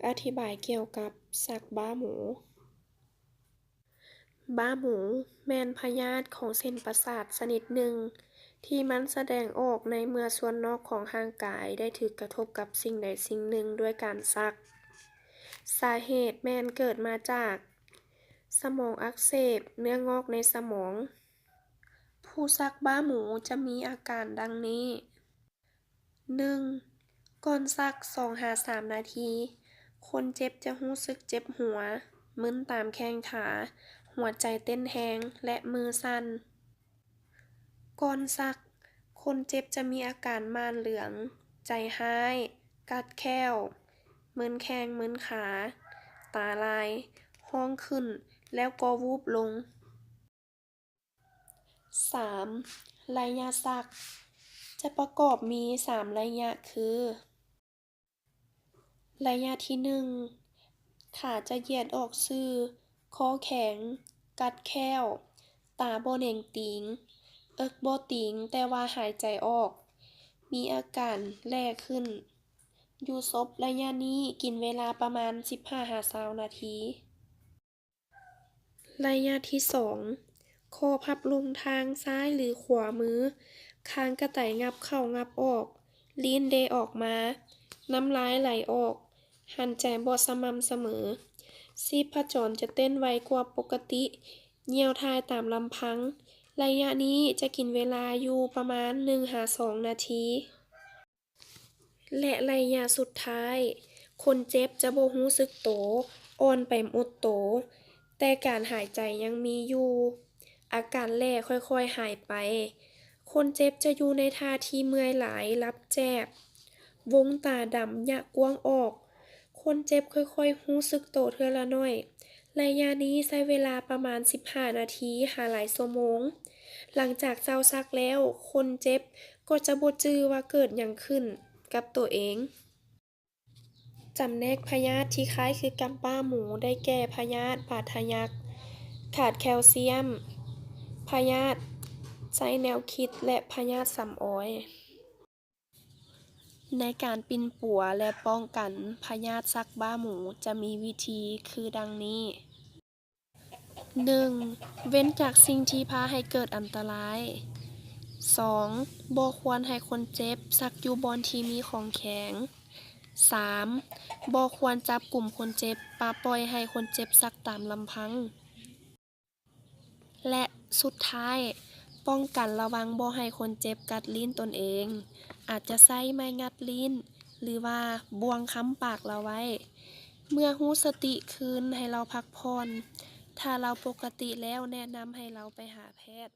อธิบายเกี่ยวกับสักบ้าหมูบ้าหมูแม่นพยาธิของเส้นประสาทชนิดหนึ่งที่มันแสดงออกในเมื่อส่วนนอกของร่างกายได้ถูกกระทบกับสิ่งใดสิ่งหนึ่งด้วยการสักสาเหตุแม่นเกิดมาจากสมองอักเสบเนื้องอกในสมองผู้สักบ้าหมูจะมีอาการดังนี้ 1. ก่อนสัก 2-3 นาที คนเจ็บจะรู้สึกเจ็บหัว มึนตามแข้งขา หัวใจเต้นแรงและมือสั่น ก่อนสัก คนเจ็บจะมีอาการม่านเหลือง ใจร้าย กัดแข้ว มึนแข้งมึนขา ตาลาย ร้องขึ้น แล้วก็วูบลง 3. ระยะสัก จะประกอบมี 3 ระยะคือ ระยะที่ 1 ขาจะเหยียดออกซื่อ คอแข็ง กัดแข้ว ตาบ่เหน่งติง เอิกบ่ติงแต่ว่าหายใจออก มีอาการแล่ขึ้น อยู่ซบระยะนี้กินเวลาประมาณ 15-20 นาที ระยะที่ 2 คอพับลงทางซ้ายหรือขวามือ คางกระต่ายงับเข้างับออก ลิ้นเดออกมา น้ำลายไหลออก หันใจบ่สม่ำเสมอ ชีพจรจะเต้นไวกว่าปกติ เหยี่ยวทายตามลำพัง ระยะนี้จะกินเวลาอยู่ประมาณ 1-2 นาที และระยะสุดท้าย คนเจ็บจะบ่รู้สึกโต อ่อนไปหมดโต แต่การหายใจยังมีอยู่ อาการแล่ค่อยๆหายไป คนเจ็บจะอยู่ในท่าที่เมื่อยหลายหลับแจ๊บ วงตาดำยะกว้างออก คนเจ็บค่อยๆรู้สึกโตเทื่อละน้อย ระยะนี้ใช้เวลาประมาณ 15 นาทีหาหลายชั่วโมง หลังจากเซาซักแล้ว คนเจ็บก็จะบ่จื้อว่าเกิดหยังขึ้นกับตัวเอง จำแนกพยาธิที่คล้ายคือกับบ้าหมูได้แก่พยาธิบาดทะยัก ขาดแคลเซียม พยาธิไส้แนวคิดและพยาธิซ้ำออย ในการปิ่นปัวและป้องกันพยาธิสักบ้าหมูจะมีวิธีคือดังนี้ 1. เว้นจากสิ่งที่พาให้เกิดอันตราย 2. บ่ควรให้คนเจ็บสักอยู่บอนที่มีของแข็ง 3. บ่ควรจับกลุ่มคนเจ็บปล่อยให้คนเจ็บสักตามลำพัง และสุดท้าย ป้องกันระวังบ่ให้คนเจ็บกัดลิ้นตนเอง อาจจะใช้ไม้งัดลิ้น หรือว่าบ่วงค้ำปากเราไว้ เมื่อรู้สติคืนให้เราพักผ่อน ถ้าเราปกติแล้วแนะนำให้เราไปหาแพทย์